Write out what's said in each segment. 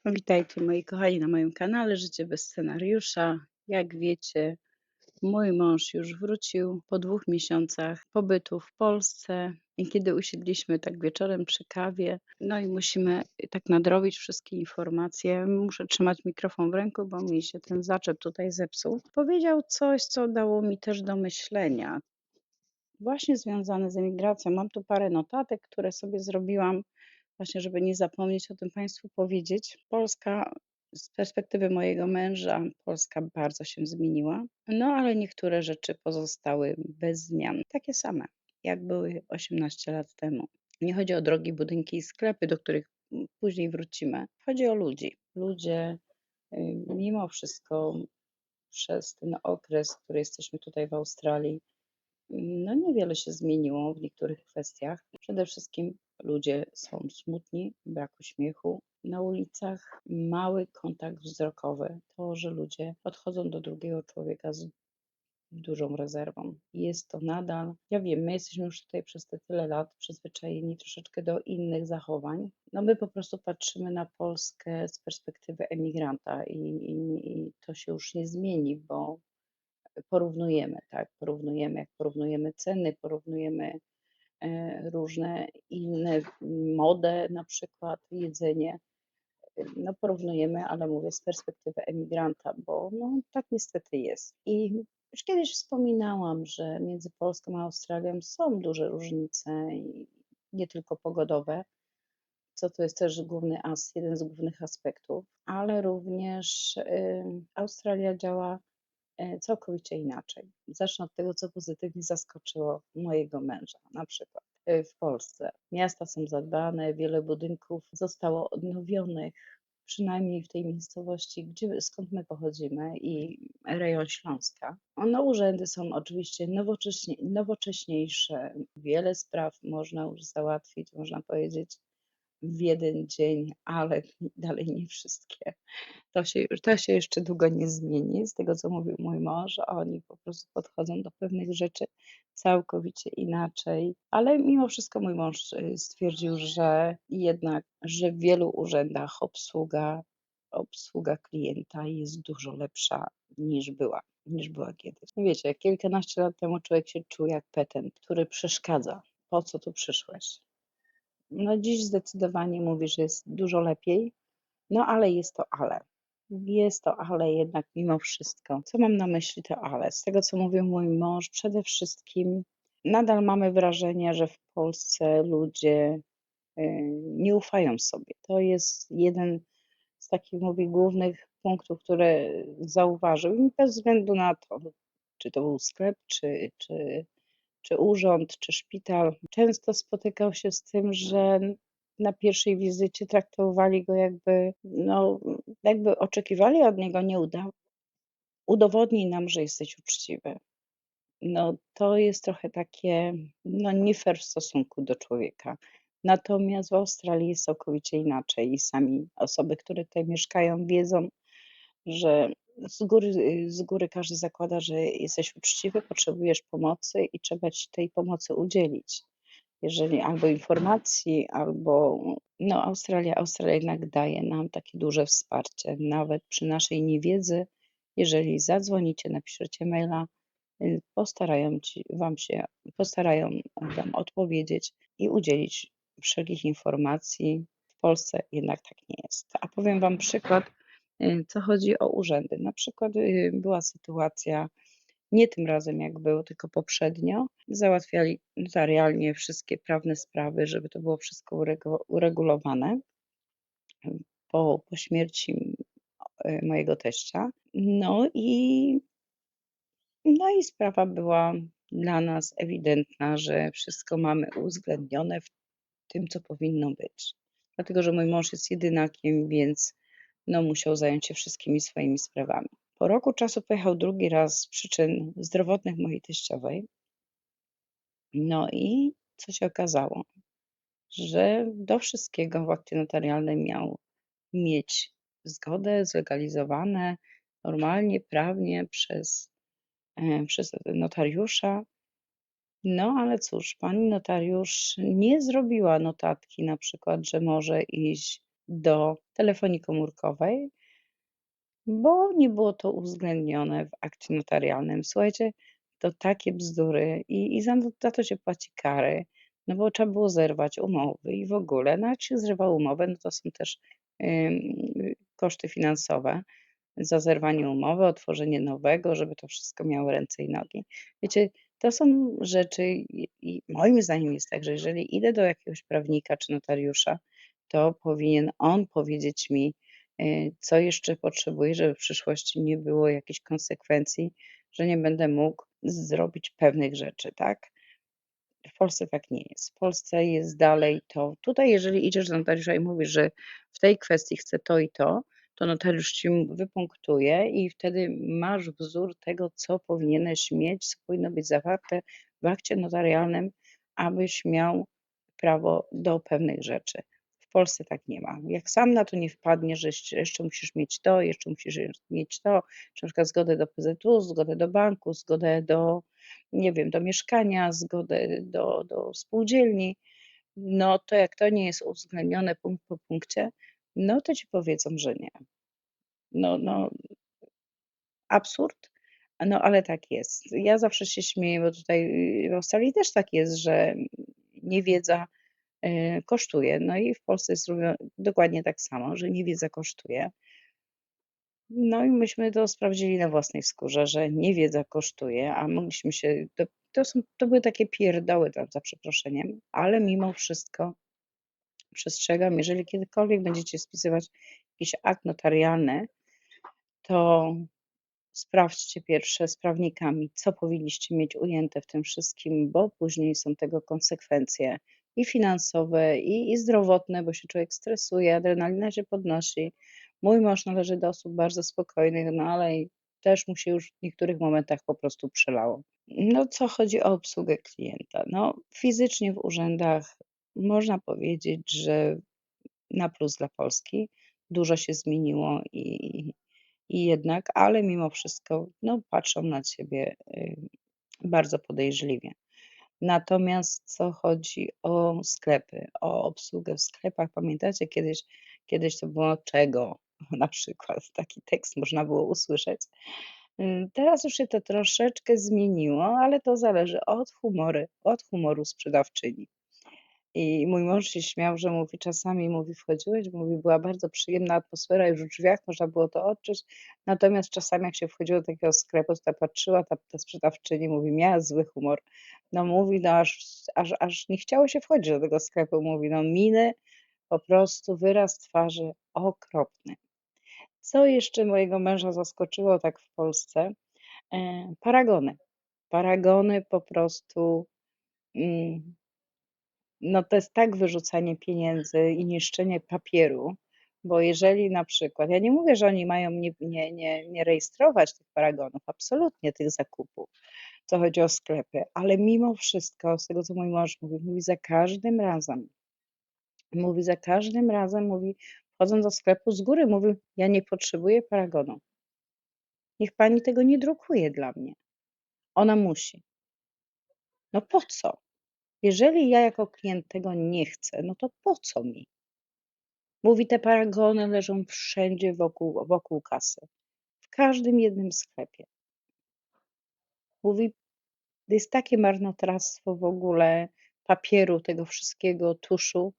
Witajcie moi kochani na moim kanale Życie bez scenariusza. Jak wiecie, mój mąż już wrócił po 2 miesiącach pobytu w Polsce i kiedy usiedliśmy tak wieczorem przy kawie, no i musimy tak nadrobić wszystkie informacje. Muszę trzymać mikrofon w ręku, bo mi się ten zaczep tutaj zepsuł. Powiedział coś, co dało mi też do myślenia. Właśnie związane z emigracją. Mam tu parę notatek, które sobie zrobiłam właśnie, żeby nie zapomnieć o tym Państwu powiedzieć. Polska, z perspektywy mojego męża, Polska bardzo się zmieniła, no ale niektóre rzeczy pozostały bez zmian, takie same, jak były 18 lat temu. Nie chodzi o drogi, budynki i sklepy, do których później wrócimy. Chodzi o ludzi. Ludzie, mimo wszystko, przez ten okres, który jesteśmy tutaj w Australii, no niewiele się zmieniło w niektórych kwestiach. Przede wszystkim ludzie są smutni, brak uśmiechu na ulicach, mały kontakt wzrokowy. To, że ludzie podchodzą do drugiego człowieka z dużą rezerwą. Jest to nadal, ja wiem, my jesteśmy już tutaj przez te tyle lat przyzwyczajeni troszeczkę do innych zachowań. No my po prostu patrzymy na Polskę z perspektywy emigranta i to się już nie zmieni, bo porównujemy, tak, jak porównujemy ceny, porównujemy różne inne modę, na przykład jedzenie, no porównujemy, ale mówię z perspektywy emigranta, bo no tak niestety jest. I już kiedyś wspominałam, że między Polską a Australią są duże różnice i nie tylko pogodowe, co to jest też jeden z głównych aspektów, ale również Australia działa całkowicie inaczej. Zacznę od tego, co pozytywnie zaskoczyło mojego męża, na przykład w Polsce. Miasta są zadbane, wiele budynków zostało odnowionych, przynajmniej w tej miejscowości, skąd my pochodzimy i rejon Śląska. No, urzędy są oczywiście nowocześniejsze. Wiele spraw można już załatwić, można powiedzieć, w jeden dzień, ale dalej nie wszystkie. To się jeszcze długo nie zmieni. Z tego, co mówił mój mąż, oni po prostu podchodzą do pewnych rzeczy całkowicie inaczej. Ale mimo wszystko mój mąż stwierdził, że jednak, że w wielu urzędach obsługa klienta jest dużo lepsza niż była kiedyś. Wiecie, kilkanaście lat temu człowiek się czuł jak petent, który przeszkadza. Po co tu przyszłeś? No dziś zdecydowanie mówi, że jest dużo lepiej, no ale jest to ale. Jest to ale jednak mimo wszystko. Co mam na myśli to ale? Z tego, co mówił mój mąż, przede wszystkim nadal mamy wrażenie, że w Polsce ludzie nie ufają sobie. To jest jeden z takich, mówię, głównych punktów, które zauważył i bez względu na to, czy to był sklep, czy urząd, czy szpital. Często spotykał się z tym, że na pierwszej wizycie traktowali go jakby oczekiwali od niego udowodnij nam, że jesteś uczciwy. No to jest trochę takie, no nie fair w stosunku do człowieka. Natomiast w Australii jest całkowicie inaczej i sami osoby, które tutaj mieszkają, wiedzą, że z góry każdy zakłada, że jesteś uczciwy, potrzebujesz pomocy i trzeba ci tej pomocy udzielić. Jeżeli albo informacji, albo no Australia jednak daje nam takie duże wsparcie, nawet przy naszej niewiedzy. Jeżeli zadzwonicie, napiszecie maila, postarają Wam odpowiedzieć i udzielić wszelkich informacji. W Polsce jednak tak nie jest. A powiem Wam przykład, co chodzi o urzędy. Na przykład była sytuacja, nie tym razem jak było, tylko poprzednio, załatwiali notarialnie wszystkie prawne sprawy, żeby to było wszystko uregulowane po śmierci mojego teścia. No i sprawa była dla nas ewidentna, że wszystko mamy uwzględnione w tym, co powinno być. Dlatego, że mój mąż jest jedynakiem, więc no, musiał zająć się wszystkimi swoimi sprawami. Po roku czasu pojechał drugi raz z przyczyn zdrowotnych mojej teściowej. No i co się okazało? Że do wszystkiego w akcie notarialnym miał mieć zgodę, zlegalizowane normalnie, prawnie przez notariusza. No ale cóż, pani notariusz nie zrobiła notatki na przykład, że może iść do telefonii komórkowej, bo nie było to uwzględnione w akcie notarialnym. Słuchajcie, to takie bzdury i za to się płaci kary, no bo trzeba było zerwać umowy i w ogóle. No jak się zrywa umowę, no to są też koszty finansowe za zerwanie umowy, otworzenie nowego, żeby to wszystko miało ręce i nogi. Wiecie, to są rzeczy i moim zdaniem jest tak, że jeżeli idę do jakiegoś prawnika czy notariusza, to powinien on powiedzieć mi, co jeszcze potrzebuję, żeby w przyszłości nie było jakichś konsekwencji, że nie będę mógł zrobić pewnych rzeczy, tak? W Polsce tak nie jest. W Polsce jest dalej to. Tutaj, jeżeli idziesz do notariusza i mówisz, że w tej kwestii chcę to i to notariusz ci wypunktuje i wtedy masz wzór tego, co powinieneś mieć, co powinno być zawarte w akcie notarialnym, abyś miał prawo do pewnych rzeczy. W Polsce tak nie ma. Jak sam na to nie wpadniesz, że jeszcze musisz mieć to, jeszcze musisz mieć to, czy na przykład zgodę do PZU, zgodę do banku, zgodę do, nie wiem, do mieszkania, zgodę do spółdzielni, no to jak to nie jest uwzględnione punkt po punkcie, no to ci powiedzą, że nie. No, absurd, no ale tak jest. Ja zawsze się śmieję, bo tutaj w Australii też tak jest, że niewiedza kosztuje. No i w Polsce jest dokładnie tak samo, że niewiedza kosztuje. No i myśmy to sprawdzili na własnej skórze, że niewiedza kosztuje, a mogliśmy się to były takie pierdoły tam za przeproszeniem, ale mimo wszystko przestrzegam, jeżeli kiedykolwiek będziecie spisywać jakiś akt notarialny, to sprawdźcie pierwsze z prawnikami, co powinniście mieć ujęte w tym wszystkim, bo później są tego konsekwencje i finansowe, i zdrowotne, bo się człowiek stresuje, adrenalina się podnosi. Mój mąż należy do osób bardzo spokojnych, no ale i też mu się już w niektórych momentach po prostu przelało. No, co chodzi o obsługę klienta? No, fizycznie w urzędach można powiedzieć, że na plus dla Polski. Dużo się zmieniło i jednak, ale mimo wszystko, no, patrzą na ciebie, bardzo podejrzliwie. Natomiast co chodzi o sklepy, o obsługę w sklepach, pamiętacie kiedyś to było czego? Na przykład taki tekst można było usłyszeć. Teraz już się to troszeczkę zmieniło, ale to zależy od humoru sprzedawczyni. I mój mąż się śmiał, że mówi czasami mówi: "Wchodziłeś", mówi: "Była bardzo przyjemna atmosfera już w drzwiach, można było to odczuć, natomiast czasami jak się wchodziło do takiego sklepu, to ta patrzyła ta sprzedawczyni, mówi, miała zły humor. No mówi, no aż nie chciało się wchodzić do tego sklepu", mówi, no miny, po prostu wyraz twarzy okropny. Co jeszcze mojego męża zaskoczyło tak w Polsce? Paragony. Paragony po prostu, mm no to jest tak wyrzucanie pieniędzy i niszczenie papieru, bo jeżeli na przykład ja nie mówię, że oni mają nie rejestrować tych paragonów, absolutnie tych zakupów, co chodzi o sklepy, ale mimo wszystko, z tego co mój mąż mówi za każdym razem mówi, wchodząc do sklepu z góry mówi: "Ja nie potrzebuję paragonu. Niech pani tego nie drukuje dla mnie. Ona musi". No po co? Jeżeli ja jako klient tego nie chcę, no to po co mi? Mówi: "Te paragony leżą wszędzie wokół kasy, w każdym jednym sklepie". Mówi: "To jest takie marnotrawstwo w ogóle papieru, tego wszystkiego, tuszu,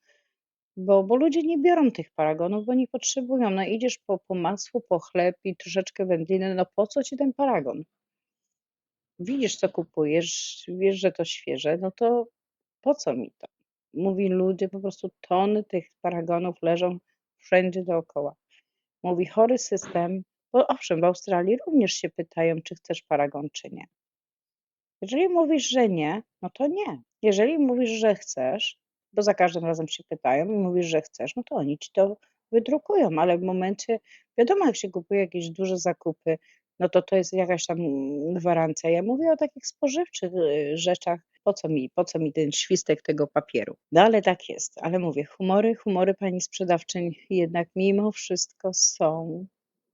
bo ludzie nie biorą tych paragonów, bo nie potrzebują. No idziesz po masło, po chleb i troszeczkę wędliny, no po co ci ten paragon? Widzisz, co kupujesz, wiesz, że to świeże, no to po co mi to?" Mówi: "Ludzie po prostu tony tych paragonów leżą wszędzie dookoła". Mówi: "Chory system", bo owszem, w Australii również się pytają, czy chcesz paragon, czy nie. Jeżeli mówisz, że nie, no to nie. Jeżeli mówisz, że chcesz, bo za każdym razem się pytają i mówisz, że chcesz, no to oni ci to wydrukują, ale w momencie wiadomo, jak się kupuje jakieś duże zakupy, no to jest jakaś tam gwarancja. Ja mówię o takich spożywczych, rzeczach. Po co mi ten świstek tego papieru? No, ale tak jest. Ale mówię, humory pani sprzedawczyń jednak mimo wszystko są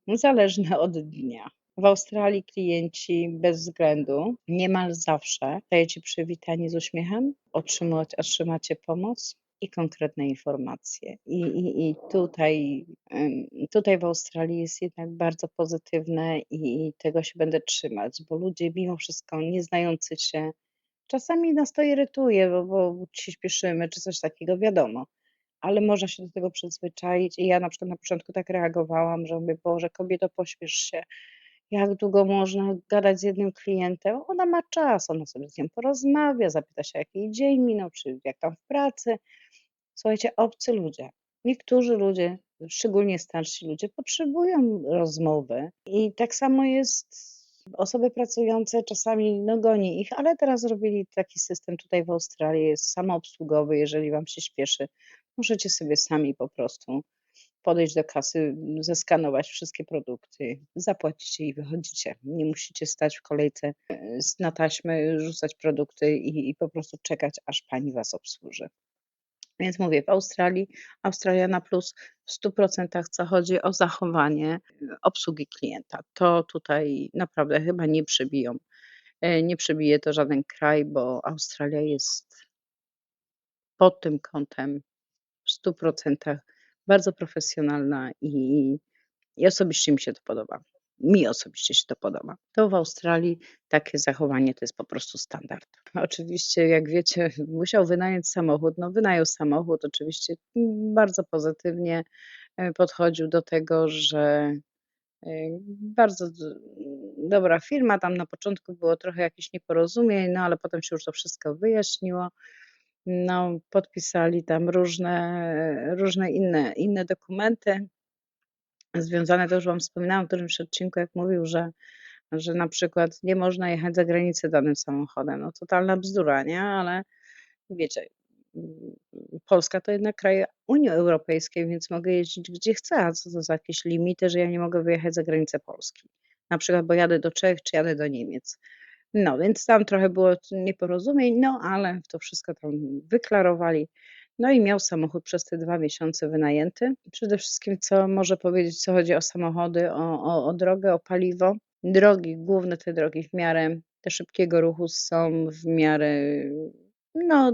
zależne od dnia. W Australii klienci bez względu niemal zawsze stajecie przywitani z uśmiechem, otrzymacie pomoc, i konkretne informacje. I tutaj w Australii jest jednak bardzo pozytywne i tego się będę trzymać, bo ludzie mimo wszystko nie znający się czasami nas to irytuje, bo się śpieszymy czy coś takiego, wiadomo, ale można się do tego przyzwyczaić i ja na przykład na początku tak reagowałam, że mówię: „Boże, kobieto, pośpiesz się, jak długo można gadać z jednym klientem?” Ona ma czas, ona sobie z nim porozmawia, zapyta się, jak jej dzień minął, czy jak tam w pracy. Słuchajcie, obcy ludzie. Niektórzy ludzie, szczególnie starsi ludzie, potrzebują rozmowy i tak samo jest osoby pracujące czasami, no goni ich, ale teraz zrobili taki system tutaj w Australii, jest samoobsługowy, jeżeli wam się śpieszy, możecie sobie sami po prostu podejść do kasy, zeskanować wszystkie produkty, zapłacicie i wychodzicie. Nie musicie stać w kolejce na taśmę, rzucać produkty i po prostu czekać, aż pani was obsłuży. Więc mówię, w Australii Australiana Plus w 100%, co chodzi o zachowanie obsługi klienta. To tutaj naprawdę chyba nie przebiją. Nie przebije to żaden kraj, bo Australia jest pod tym kątem w 100% bardzo profesjonalna i osobiście mi się to podoba. Mi osobiście się to podoba. To w Australii takie zachowanie to jest po prostu standard. Oczywiście, jak wiecie, musiał wynająć samochód. No, wynajął samochód, oczywiście bardzo pozytywnie podchodził do tego, że bardzo dobra firma. Tam na początku było trochę jakichś nieporozumień, no ale potem się już to wszystko wyjaśniło. No, podpisali tam różne inne dokumenty związane, to już wam wspominałam w którymś odcinku, jak mówił, że na przykład nie można jechać za granicę danym samochodem. No totalna bzdura, nie? Ale wiecie, mm, Polska to jednak kraj Unii Europejskiej, więc mogę jeździć gdzie chcę, a co to za jakieś limity, że ja nie mogę wyjechać za granicę Polski. Na przykład, bo jadę do Czech czy jadę do Niemiec. No, więc tam trochę było nieporozumień, no ale to wszystko tam wyklarowali. No i miał samochód przez te 2 miesiące wynajęty. Przede wszystkim, co może powiedzieć, co chodzi o samochody, o drogę, o paliwo. Drogi, główne te drogi w miarę te szybkiego ruchu są w miarę, no,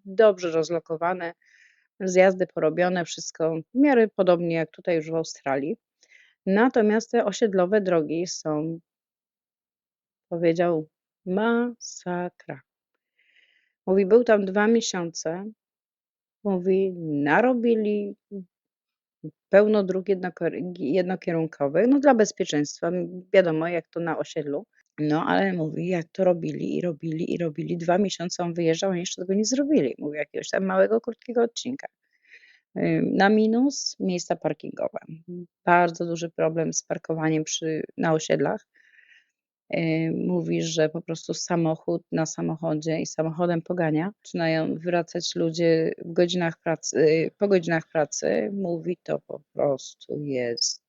dobrze rozlokowane, zjazdy porobione, wszystko w miarę podobnie jak tutaj już w Australii. Natomiast te osiedlowe drogi są, powiedział, masakra. Mówi, był tam 2 miesiące, mówi, narobili pełno dróg jednokierunkowych, no dla bezpieczeństwa, wiadomo jak to na osiedlu. No ale mówi, jak to robili i robili i robili. 2 miesiące on wyjeżdżał, oni jeszcze tego nie zrobili. Mówi, jakiegoś tam małego, krótkiego odcinka. Na minus miejsca parkingowe. Bardzo duży problem z parkowaniem na osiedlach. Mówi, że po prostu samochód na samochodzie i samochodem pogania. Zaczynają wracać ludzie w godzinach pracy, po godzinach pracy. Mówi, to po prostu jest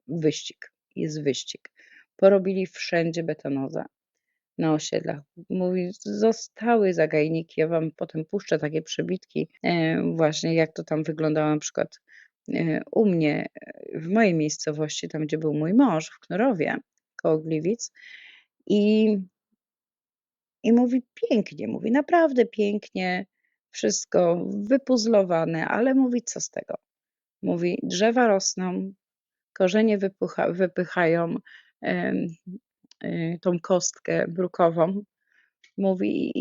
wyścig. Jest wyścig. Porobili wszędzie betonoza na osiedlach. Mówi, zostały zagajniki. Ja wam potem puszczę takie przebitki, właśnie jak to tam wyglądało na przykład u mnie, w mojej miejscowości, tam gdzie był mój mąż, w Knorowie, koło Gliwic. I mówi, pięknie, mówi, naprawdę pięknie, wszystko wypuzzlowane, ale mówi, co z tego? Mówi, drzewa rosną, korzenie wypychają tą kostkę brukową. Mówi,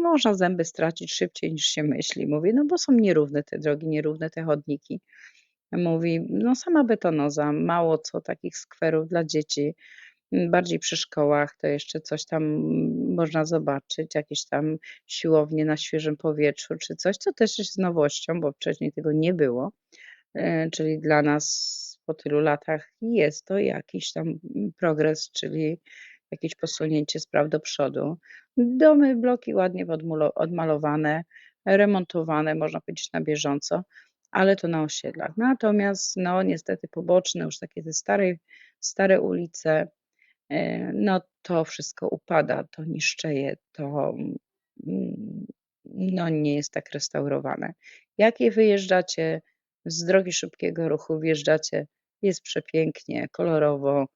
można zęby stracić szybciej niż się myśli. Mówi, no bo są nierówne te drogi, nierówne te chodniki. Mówi, no sama betonoza, mało co takich skwerów dla dzieci. Bardziej przy szkołach to jeszcze coś tam można zobaczyć, jakieś tam siłownie na świeżym powietrzu czy coś, co też jest nowością, bo wcześniej tego nie było. Czyli dla nas po tylu latach jest to jakiś tam progres, czyli jakieś posunięcie spraw do przodu. Domy, bloki ładnie odmalowane, remontowane, można powiedzieć na bieżąco, ale to na osiedlach. Natomiast no niestety poboczne, już takie te stare ulice, no to wszystko upada, to niszczeje, to no nie jest tak restaurowane. Jak je wyjeżdżacie z drogi szybkiego ruchu, wjeżdżacie, jest przepięknie, kolorowo,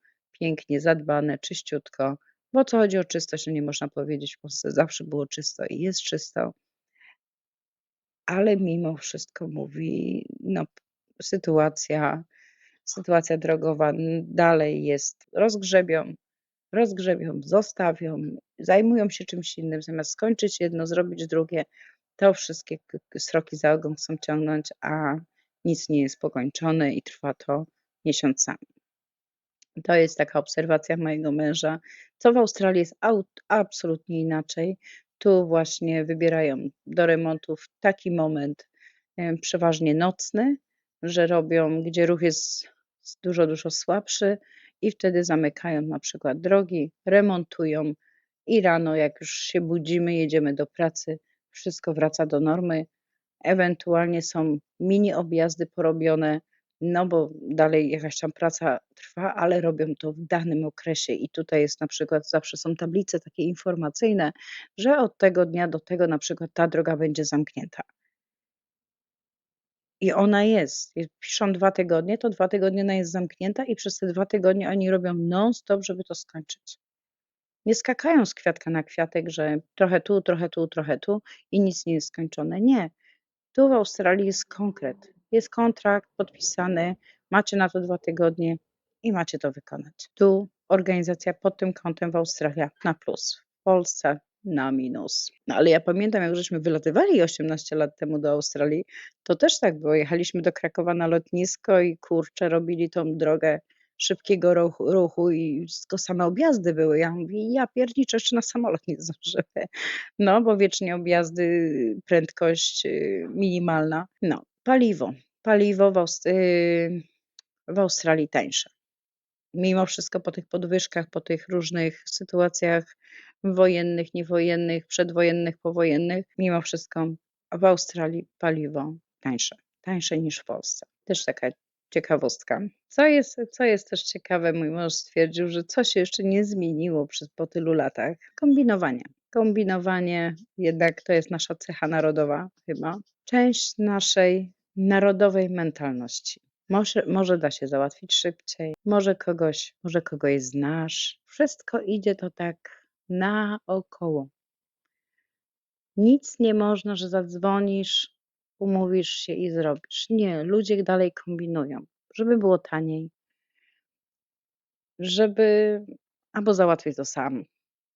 pięknie zadbane, czyściutko, bo co chodzi o czystość, no nie można powiedzieć, w Polsce zawsze było czysto i jest czysto. ale mimo wszystko mówi, no sytuacja drogowa dalej jest, rozgrzebią, zostawią, zajmują się czymś innym, zamiast skończyć jedno, zrobić drugie, to wszystkie sroki za ogon chcą ciągnąć, a nic nie jest pokończone i trwa to miesiącami. To jest taka obserwacja mojego męża, co w Australii jest absolutnie inaczej. Tu właśnie wybierają do remontów taki moment, przeważnie nocny, że robią, gdzie ruch jest dużo słabszy i wtedy zamykają na przykład drogi, remontują i rano jak już się budzimy, jedziemy do pracy, wszystko wraca do normy. Ewentualnie są mini objazdy porobione, no bo dalej jakaś tam praca trwa, ale robią to w danym okresie i tutaj jest na przykład zawsze są tablice takie informacyjne, że od tego dnia do tego na przykład ta droga będzie zamknięta. I ona jest. Piszą 2 tygodnie, to 2 tygodnie ona jest zamknięta i przez te 2 tygodnie oni robią non stop, żeby to skończyć. Nie skakają z kwiatka na kwiatek, że trochę tu i nic nie jest skończone. Nie. Tu w Australii jest konkret. Jest kontrakt podpisany, macie na to 2 tygodnie i macie to wykonać. Tu organizacja pod tym kątem w Australii na plus, w Polsce na minus. No ale ja pamiętam, jak żeśmy wylatywali 18 lat temu do Australii, to też tak było. Jechaliśmy do Krakowa na lotnisko i kurczę, robili tą drogę szybkiego ruchu i tylko same objazdy były. Ja mówię, ja pierniczę, jeszcze na samolot nie zdążymy. No, bo wiecznie objazdy, prędkość, minimalna. No, paliwo w Australii tańsze. Mimo wszystko po tych podwyżkach, po tych różnych sytuacjach wojennych, niewojennych, przedwojennych, powojennych, mimo wszystko w Australii paliwo tańsze niż w Polsce. Też taka ciekawostka. Co jest też ciekawe, mój mąż stwierdził, że co się jeszcze nie zmieniło po tylu latach? Kombinowanie. Kombinowanie jednak to jest nasza cecha narodowa chyba. Część naszej narodowej mentalności. Może da się załatwić szybciej, może kogoś znasz. Wszystko idzie to tak naokoło. Nic nie można, że zadzwonisz, umówisz się i zrobisz. Nie, ludzie dalej kombinują, żeby było taniej, żeby albo załatwię to sam,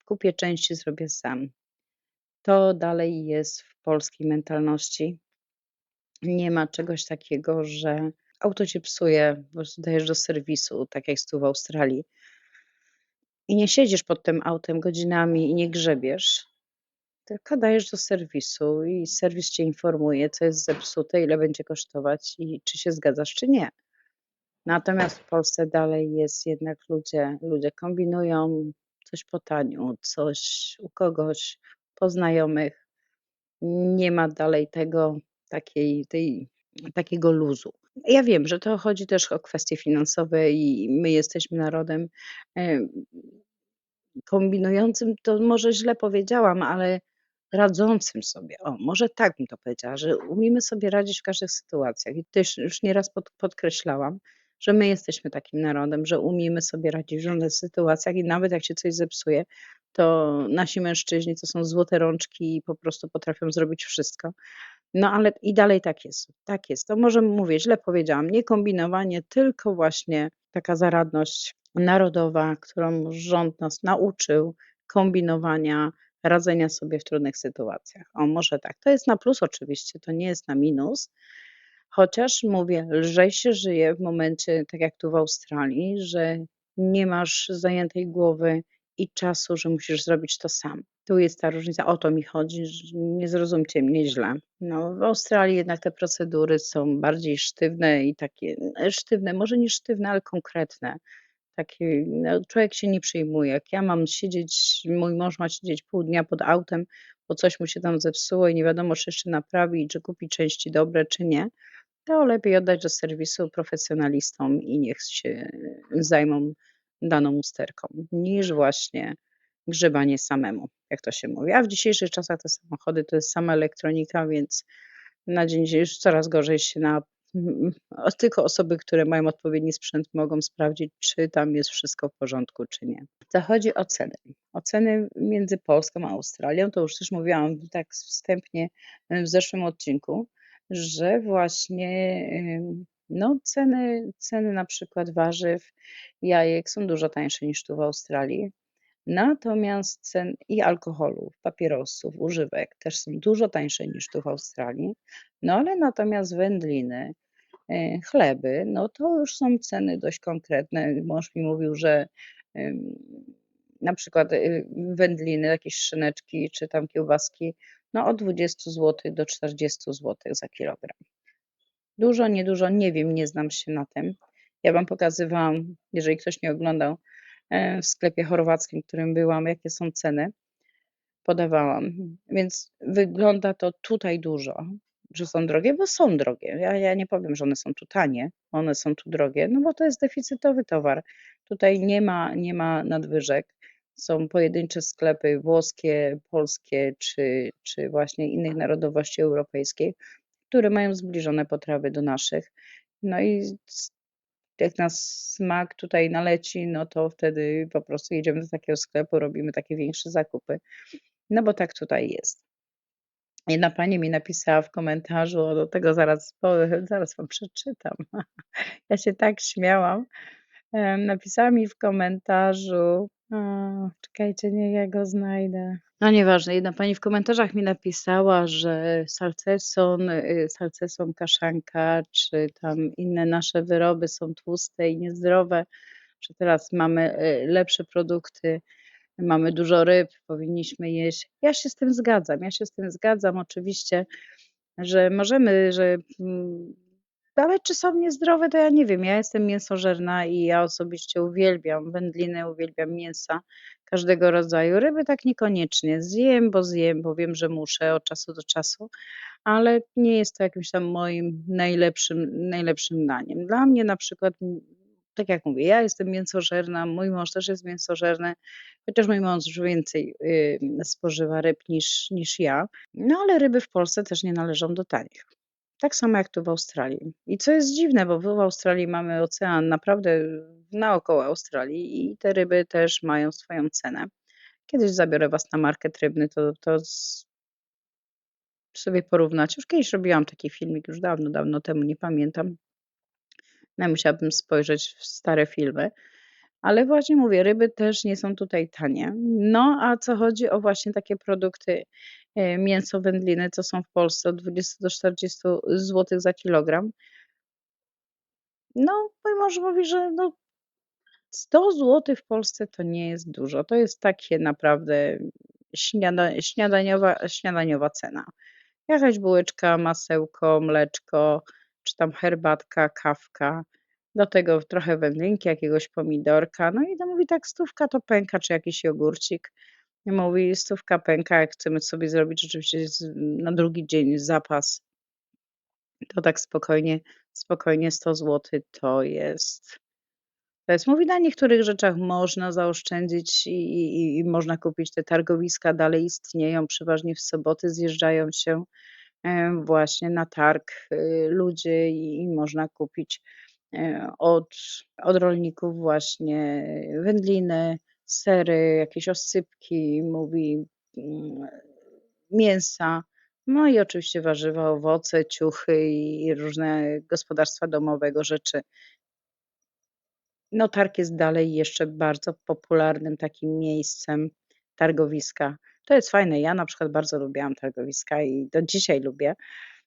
kupię części, zrobię sam. To dalej jest w polskiej mentalności. Nie ma czegoś takiego, że auto się psuje, po prostu dajesz do serwisu, tak jak jest tu w Australii. I nie siedzisz pod tym autem godzinami i nie grzebiesz, tylko dajesz do serwisu i serwis cię informuje, co jest zepsute, ile będzie kosztować i czy się zgadzasz, czy nie. Natomiast w Polsce dalej jest jednak ludzie kombinują coś po taniu, coś u kogoś, po znajomych. Nie ma dalej takiego luzu. Ja wiem, że to chodzi też o kwestie finansowe i my jesteśmy narodem, em, kombinującym, to może źle powiedziałam, ale radzącym sobie. O, może tak bym to powiedziała, że umiemy sobie radzić w każdych sytuacjach. I też już nieraz podkreślałam, że my jesteśmy takim narodem, że umiemy sobie radzić w różnych sytuacjach i nawet jak się coś zepsuje, to nasi mężczyźni to są złote rączki i po prostu potrafią zrobić wszystko. No ale i dalej tak jest. Tak jest. To może mówię, źle powiedziałam. Nie kombinowanie, tylko właśnie taka zaradność narodowa, którą rząd nas nauczył kombinowania, radzenia sobie w trudnych sytuacjach. O, może tak. To jest na plus oczywiście, to nie jest na minus. Chociaż mówię, lżej się żyje w momencie, tak jak tu w Australii, że nie masz zajętej głowy i czasu, że musisz zrobić to sam. Tu jest ta różnica, o to mi chodzi, nie zrozumcie mnie źle. No, w Australii jednak te procedury są bardziej sztywne i takie, sztywne, może nie sztywne, ale konkretne. Takie, no, człowiek się nie przejmuje. Jak ja mam siedzieć, mój mąż ma siedzieć pół dnia pod autem, bo coś mu się tam zepsuło i nie wiadomo, czy jeszcze naprawi, czy kupi części dobre, czy nie, to lepiej oddać do serwisu profesjonalistom i niech się zajmą daną usterką, niż właśnie grzebanie samemu, jak to się mówi. A w dzisiejszych czasach te samochody to jest sama elektronika, więc na dzień dzisiejszy coraz gorzej się tylko osoby, które mają odpowiedni sprzęt mogą sprawdzić, czy tam jest wszystko w porządku, czy nie. Co chodzi o ceny. O ceny między Polską a Australią to już też mówiłam tak wstępnie w zeszłym odcinku, że właśnie, no ceny na przykład warzyw, jajek są dużo tańsze niż tu w Australii. Natomiast i alkoholu, papierosów, używek też są dużo tańsze niż tu w Australii. No ale natomiast wędliny, chleby, no to już są ceny dość konkretne. Mąż mi mówił, że na przykład wędliny, jakieś szyneczki czy tam kiełbaski, no od 20 zł do 40 zł za kilogram. Dużo, niedużo, nie wiem, nie znam się na tym. Ja wam pokazywałam, jeżeli ktoś nie oglądał, w sklepie chorwackim, w którym byłam, jakie są ceny, podawałam. Więc wygląda to tutaj dużo, że są drogie, bo są drogie. Ja nie powiem, że one są tu tanie, one są tu drogie, no bo to jest deficytowy towar. Tutaj nie ma nadwyżek. Są pojedyncze sklepy włoskie, polskie czy właśnie innych narodowości europejskich, które mają zbliżone potrawy do naszych. No i jak nas smak tutaj naleci, no to wtedy po prostu jedziemy do takiego sklepu, robimy takie większe zakupy. No bo tak tutaj jest. Jedna pani mi napisała w komentarzu, do tego zaraz wam przeczytam. Ja się tak śmiałam. Napisała mi w komentarzu, czekajcie, niech ja go znajdę. No nieważne, jedna pani w komentarzach mi napisała, że salceson, kaszanka, czy tam inne nasze wyroby są tłuste i niezdrowe, że teraz mamy lepsze produkty, mamy dużo ryb, powinniśmy jeść. Ja się z tym zgadzam oczywiście, że możemy, ale czy są niezdrowe, to ja nie wiem. Ja jestem mięsożerna i ja osobiście uwielbiam wędliny, uwielbiam mięsa każdego rodzaju. Ryby tak niekoniecznie. Zjem, bo wiem, że muszę od czasu do czasu, ale nie jest to jakimś tam moim najlepszym daniem. Dla mnie na przykład, tak jak mówię, ja jestem mięsożerna, mój mąż też jest mięsożerny, chociaż mój mąż więcej spożywa ryb niż ja. No ale ryby w Polsce też nie należą do tanich. Tak samo jak tu w Australii. I co jest dziwne, bo w Australii mamy ocean naprawdę naokoło Australii i te ryby też mają swoją cenę. Kiedyś zabiorę was na market rybny, to sobie porównacie. Już kiedyś robiłam taki filmik, już dawno, dawno temu, nie pamiętam. No, musiałabym spojrzeć w stare filmy. Ale właśnie mówię, ryby też nie są tutaj tanie. No, a co chodzi o właśnie takie produkty, mięso, wędliny, co są w Polsce od 20 do 40 zł za kilogram. No, mój mąż mówi, że no 100 zł w Polsce to nie jest dużo. To jest takie naprawdę śniadaniowa cena. Jakaś bułeczka, masełko, mleczko, czy tam herbatka, kawka, do tego trochę wędlinki, jakiegoś pomidorka. No i to mówi tak, stówka to pęka, czy jakiś jogurcik. I mówi, stówka pęka, jak chcemy sobie zrobić rzeczywiście na drugi dzień zapas, to tak spokojnie 100 zł to jest, mówi, na niektórych rzeczach można zaoszczędzić i można kupić. Te targowiska dalej istnieją, przeważnie w soboty zjeżdżają się właśnie na targ ludzie i można kupić od rolników właśnie wędliny, sery, jakieś oscypki, mówi, mm, mięsa, no i oczywiście warzywa, owoce, ciuchy i różne gospodarstwa domowego rzeczy. No, targ jest dalej jeszcze bardzo popularnym takim miejscem, targowiska. To jest fajne. Ja na przykład bardzo lubiłam targowiska i do dzisiaj lubię.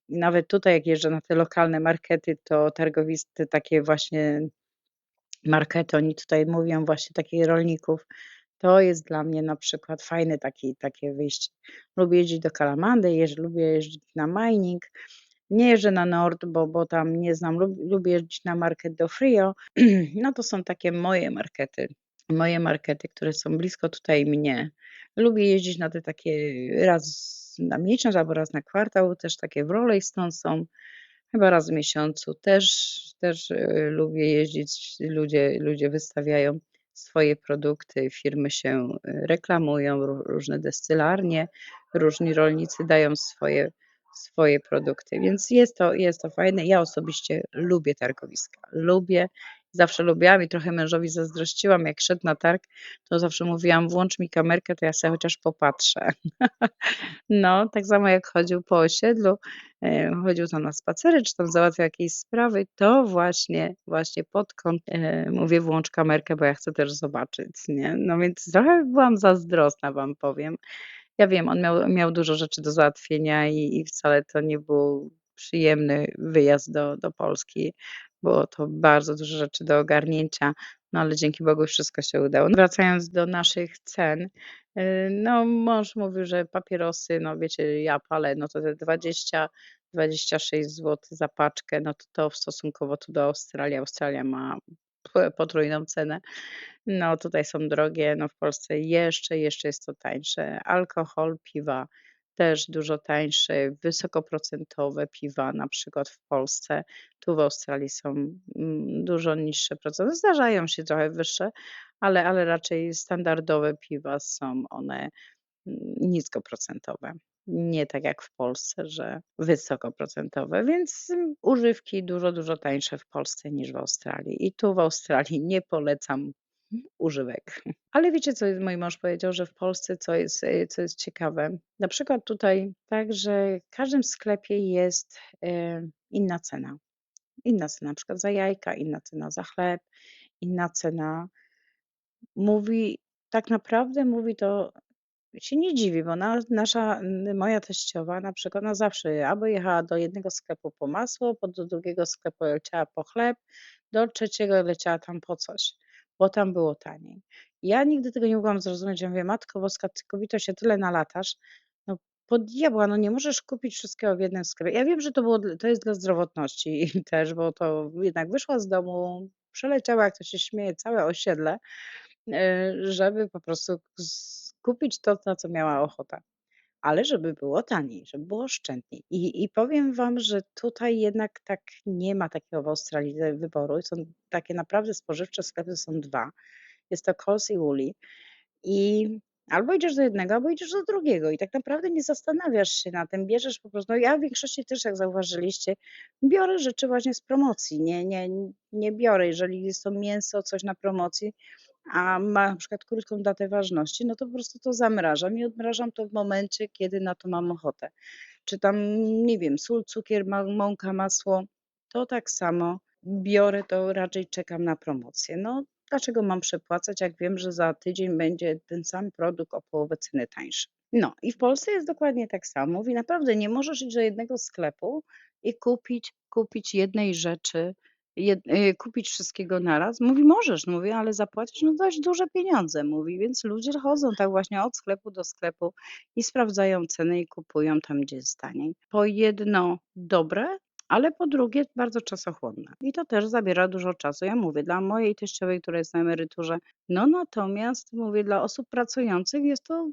I nawet tutaj, jak jeżdżę na te lokalne markety, to te takie właśnie markety, oni tutaj mówią właśnie takich rolników, to jest dla mnie na przykład fajne takie wyjście. Lubię jeździć do Kalamandy, lubię jeździć na mining. Nie jeżdżę na Nord, bo tam nie znam. Lubię jeździć na market do Frio. No to są takie moje markety, które są blisko tutaj mnie. Lubię jeździć na te takie raz na miesiąc albo raz na kwartał, też takie w Rolleston są, chyba raz w miesiącu. Też lubię jeździć, ludzie wystawiają swoje produkty, firmy się reklamują, różne destylarnie, różni rolnicy dają swoje produkty, więc jest to fajne. Ja osobiście lubię targowiska, lubię zawsze lubiłam i trochę mężowi zazdrościłam, jak szedł na targ, to zawsze mówiłam: „Włącz mi kamerkę, to ja sobie chociaż popatrzę”. No, tak samo jak chodził po osiedlu, chodził tam na spacery, czy tam załatwiał jakieś sprawy, to właśnie pod kąt, mówię: „Włącz kamerkę, bo ja chcę też zobaczyć”, nie? No więc trochę byłam zazdrosna, wam powiem. Ja wiem, on miał dużo rzeczy do załatwienia i wcale to nie był przyjemny wyjazd do Polski. Było to bardzo dużo rzeczy do ogarnięcia, no ale dzięki Bogu wszystko się udało. No wracając do naszych cen, no mąż mówił, że papierosy, no wiecie, ja palę, no to te 20–26 zł za paczkę, no to stosunkowo tu do Australii. Australia ma potrójną cenę. No, tutaj są drogie, no w Polsce jeszcze jest to tańsze. Alkohol, piwa też dużo tańsze, wysokoprocentowe piwa, na przykład w Polsce. Tu w Australii są, dużo niższe procenty. Zdarzają się trochę wyższe, ale raczej standardowe piwa są one, niskoprocentowe. Nie tak jak w Polsce, że wysokoprocentowe, więc, używki dużo tańsze w Polsce niż w Australii. I tu w Australii nie polecam używek. Ale wiecie, co mój mąż powiedział, że w Polsce co jest ciekawe, na przykład tutaj tak, że w każdym sklepie jest, inna cena. Inna cena, na przykład za jajka, inna cena za chleb, inna cena. Mówi tak naprawdę mówi to się nie dziwi, bo moja teściowa na przykład, no zawsze albo jechała do jednego sklepu po masło, do drugiego sklepu leciała po chleb, do trzeciego leciała tam po coś, bo tam było taniej. Ja nigdy tego nie mogłam zrozumieć. Ja mówię: „Matko Boska, ty kobito się tyle nalatasz, no po diabła, no nie możesz kupić wszystkiego w jednym sklepie”. Ja wiem, że to jest dla zdrowotności i też, bo to jednak wyszła z domu, przeleciała, jak to się śmieje, całe osiedle, żeby po prostu kupić to, na co miała ochotę, ale żeby było taniej, żeby było oszczędniej. I powiem wam, że tutaj jednak tak nie ma takiego w Australii wyboru. Są takie naprawdę spożywcze sklepy, są 2. Jest to Coles i Woolies i albo idziesz do jednego, albo idziesz do drugiego i tak naprawdę nie zastanawiasz się na tym, bierzesz po prostu. No ja w większości też, jak zauważyliście, biorę rzeczy właśnie z promocji, nie biorę, jeżeli jest to mięso, coś na promocji, a ma na przykład krótką datę ważności, no to po prostu to zamrażam i odmrażam to w momencie, kiedy na to mam ochotę. Czy tam, nie wiem, sól, cukier, mąka, masło, to tak samo biorę, to raczej czekam na promocję. No, dlaczego mam przepłacać, jak wiem, że za tydzień będzie ten sam produkt o połowę ceny tańszy? No i w Polsce jest dokładnie tak samo. Mówi: „Naprawdę nie możesz iść do jednego sklepu i kupić jednej rzeczy, kupić wszystkiego naraz”. Mówi: „Możesz”, mówię, „ale zapłacisz, no, dość duże pieniądze”, mówi, więc ludzie chodzą tak właśnie od sklepu do sklepu i sprawdzają ceny i kupują tam, gdzie jest taniej. Po jedno dobre, ale po drugie bardzo czasochłonne i to też zabiera dużo czasu. Ja mówię, dla mojej teściowej, która jest na emeryturze, no natomiast mówię, dla osób pracujących jest to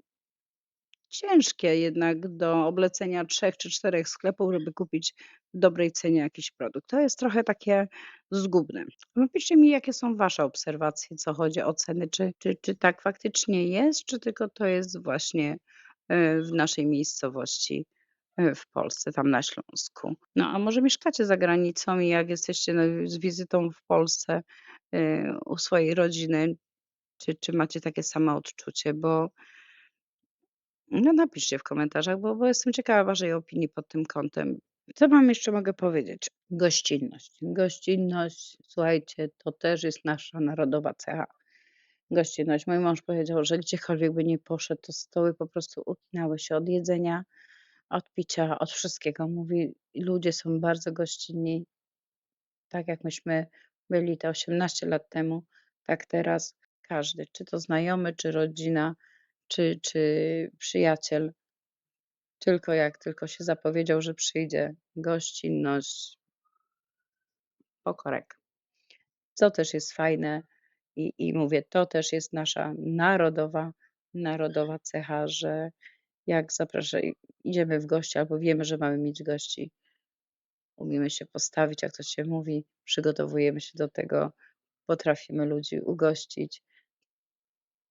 ciężkie jednak do oblecenia 3 czy 4 sklepów, żeby kupić w dobrej cenie jakiś produkt. To jest trochę takie zgubne. Napiszcie mi, jakie są wasze obserwacje, co chodzi o ceny. Czy tak faktycznie jest, czy tylko to jest właśnie, w naszej miejscowości, w Polsce, tam na Śląsku? No, a może mieszkacie za granicą i jak jesteście z wizytą w Polsce, u swojej rodziny, czy macie takie samo odczucie? Bo no napiszcie w komentarzach, bo jestem ciekawa waszej opinii pod tym kątem. Co wam jeszcze mogę powiedzieć? Gościnność. Gościnność, słuchajcie, to też jest nasza narodowa cecha. Gościnność. Mój mąż powiedział, że gdziekolwiek by nie poszedł, to stoły po prostu uginały się od jedzenia, od picia, od wszystkiego. Mówi, ludzie są bardzo gościnni, tak jak myśmy byli te 18 lat temu, tak teraz każdy, czy to znajomy, czy rodzina, czy przyjaciel. Tylko jak tylko się zapowiedział, że przyjdzie, gościnność, pokorek. Co też jest fajne i mówię, to też jest nasza narodowa cecha, że jak idziemy w gości albo wiemy, że mamy mieć gości, umiemy się postawić, jak to się mówi, przygotowujemy się do tego, potrafimy ludzi ugościć.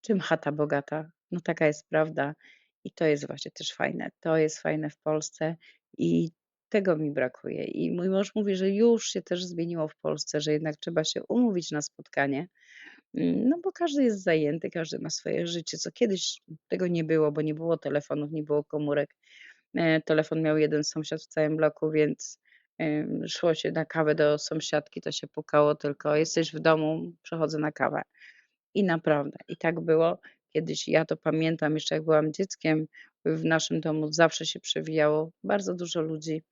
Czym chata bogata? No taka jest prawda i to jest właśnie też fajne. To jest fajne w Polsce i tego mi brakuje. I mój mąż mówi, że już się też zmieniło w Polsce, że jednak trzeba się umówić na spotkanie, no bo każdy jest zajęty, każdy ma swoje życie, co kiedyś tego nie było, bo nie było telefonów, nie było komórek. Telefon miał jeden sąsiad w całym bloku, więc, szło się na kawę do sąsiadki, to się pukało tylko: „Jesteś w domu? Przechodzę na kawę”. I naprawdę, i tak było kiedyś. Ja to pamiętam jeszcze jak byłam dzieckiem, w naszym domu zawsze się przewijało bardzo dużo ludzi.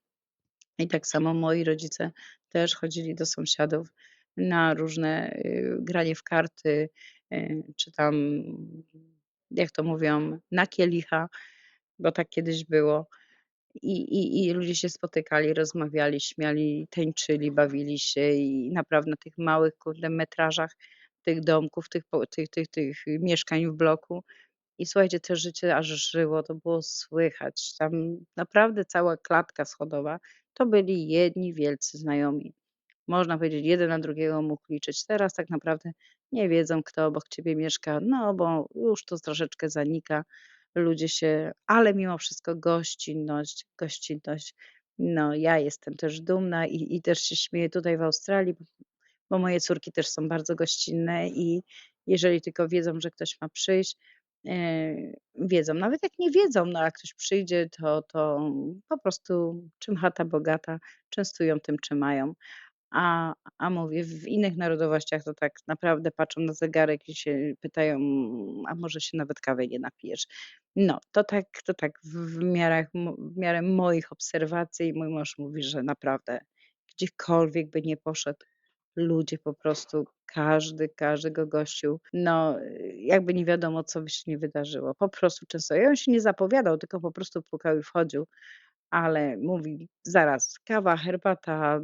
I tak samo moi rodzice też chodzili do sąsiadów na różne, granie w karty, czy tam, jak to mówią, na kielicha, bo tak kiedyś było. I ludzie się spotykali, rozmawiali, śmiali, tańczyli, bawili się i naprawdę na tych małych, kurde, metrażach tych domków, tych mieszkań w bloku. I słuchajcie, to życie aż żyło, to było słychać. Tam naprawdę cała klatka schodowa to byli jedni wielcy znajomi. Można powiedzieć, jeden na drugiego mógł liczyć. Teraz tak naprawdę nie wiedzą, kto obok ciebie mieszka, no bo już to troszeczkę zanika. Ludzie się, ale mimo wszystko gościnność, gościnność. No, ja jestem też dumna i też się śmieję tutaj w Australii, bo moje córki też są bardzo gościnne i jeżeli tylko wiedzą, że ktoś ma przyjść, wiedzą. Nawet jak nie wiedzą, no jak ktoś przyjdzie, to po prostu czym chata bogata, częstują tym, czym mają. A mówię, w innych narodowościach to tak naprawdę patrzą na zegarek i się pytają: „A może się nawet kawy nie napijesz?” No, to tak w miarę moich obserwacji mój mąż mówi, że naprawdę gdziekolwiek by nie poszedł, ludzie po prostu, każdy go gościł, no, jakby nie wiadomo, co by się nie wydarzyło. Po prostu często i on się nie zapowiadał, tylko po prostu pukał i wchodził. Ale mówi zaraz kawa, herbata,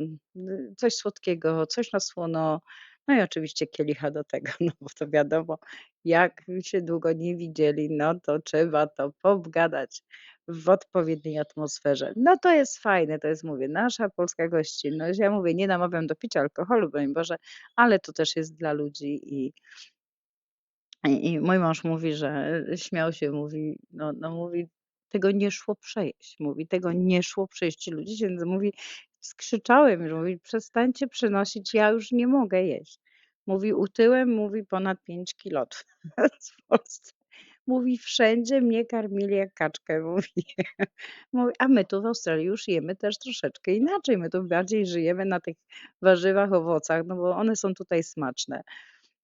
coś słodkiego, coś na słono, no i oczywiście kielicha do tego, no bo to wiadomo, jak się długo nie widzieli, no to trzeba to pogadać w odpowiedniej atmosferze. No to jest fajne, to jest, mówię, nasza polska gościnność. Ja mówię, nie namawiam do picia alkoholu, broń Boże, ale to też jest dla ludzi i mój mąż mówi, że śmiał się, mówi, no mówi: „Tego nie szło przejeść”, mówi, „tego nie szło przejeść”. Ci ludzie się, mówi, skrzyczałem, że mówi: „Przestańcie przynosić, ja już nie mogę jeść”. Mówi: „Utyłem”, mówi, „ponad 5 kilo w Polsce”. Mówi: „Wszędzie mnie karmili jak kaczkę”, mówi. Mówi, a my tu w Australii już jemy też troszeczkę inaczej. My tu bardziej żyjemy na tych warzywach, owocach, no bo one są tutaj smaczne.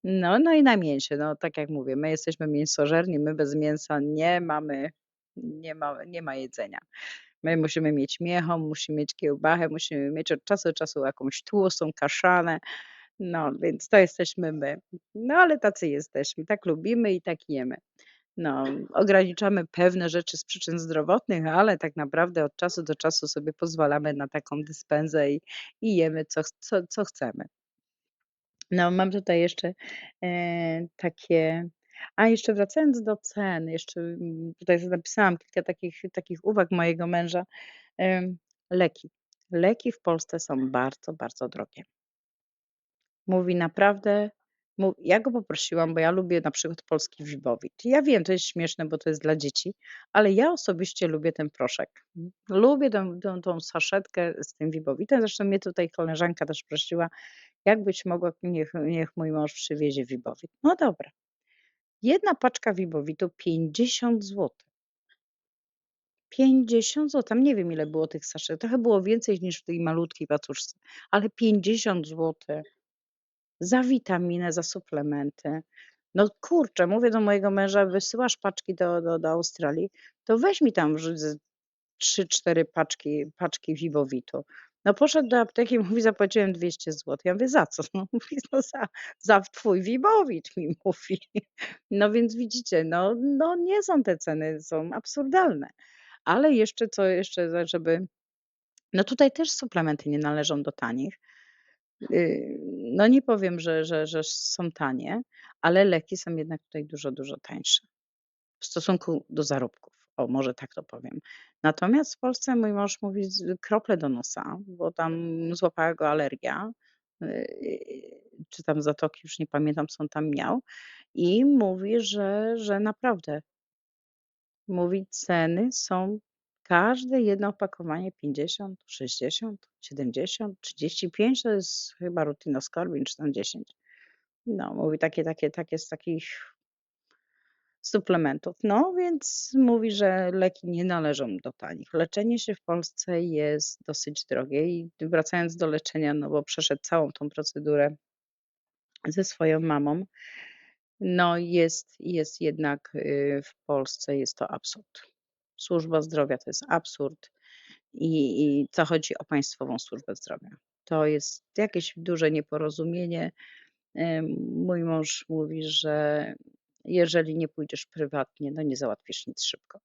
No i na mięsie, no tak jak mówię, my jesteśmy mięsożerni, my bez mięsa nie ma jedzenia. My musimy mieć mięcho, musimy mieć kiełbachę, musimy mieć od czasu do czasu jakąś tłustą kaszanę, no więc to jesteśmy my. No ale tacy jesteśmy, tak lubimy i tak jemy. No, ograniczamy pewne rzeczy z przyczyn zdrowotnych, ale tak naprawdę od czasu do czasu sobie pozwalamy na taką dyspensę i jemy co chcemy. No, mam tutaj jeszcze, takie jeszcze wracając do cen, jeszcze, tutaj sobie napisałam kilka takich uwag mojego męża. Leki. Leki w Polsce są bardzo, bardzo drogie. Mówi naprawdę ja go poprosiłam, bo ja lubię na przykład polski Wibowit. Ja wiem, to jest śmieszne, bo to jest dla dzieci, ale ja osobiście lubię ten proszek. Lubię tą saszetkę z tym Wibowitem. Zresztą mnie tutaj koleżanka też prosiła, jakbyś mogła, niech mój mąż przywiezie Wibowit. No dobra. Jedna paczka Wibowitu 50 złotych. 50 złotych. Tam nie wiem, ile było tych saszetek. Trochę było więcej niż w tej malutkiej paczuszce, ale 50 złotych za witaminę, za suplementy. No kurczę, mówię do mojego męża: „Wysyłasz paczki do Australii, to weź mi tam wrzuć ze 3-4 paczki Wibowitu”. No poszedł do apteki, mówi: „Zapłaciłem 200 złotych”. Ja mówię: „Za co?” No mówi: „No za twój Wibowit”, mi mówi. No więc widzicie, no nie są te ceny, są absurdalne. Ale jeszcze co jeszcze, żeby no tutaj też suplementy nie należą do tanich. No nie powiem, że są tanie, ale leki są jednak tutaj dużo, dużo tańsze w stosunku do zarobków. O, może tak to powiem. Natomiast w Polsce mój mąż mówi: krople do nosa”, bo tam złapała go alergia, czy tam zatoki, już nie pamiętam, co on tam miał. I mówi, że naprawdę, mówi, ceny są Każde jedno opakowanie 50, 60, 70, 35 to jest chyba Rutinoskorbin czy tam 10. No, mówi takie z takich suplementów. No, więc mówi, że leki nie należą do tanich. Leczenie się w Polsce jest dosyć drogie i wracając do leczenia, no bo przeszedł całą tą procedurę ze swoją mamą, no jest jednak, w Polsce jest to absurd. Służba zdrowia to jest absurd i co chodzi o państwową służbę zdrowia. To jest jakieś duże nieporozumienie. Mój mąż mówi, że jeżeli nie pójdziesz prywatnie, no nie załatwisz nic szybko.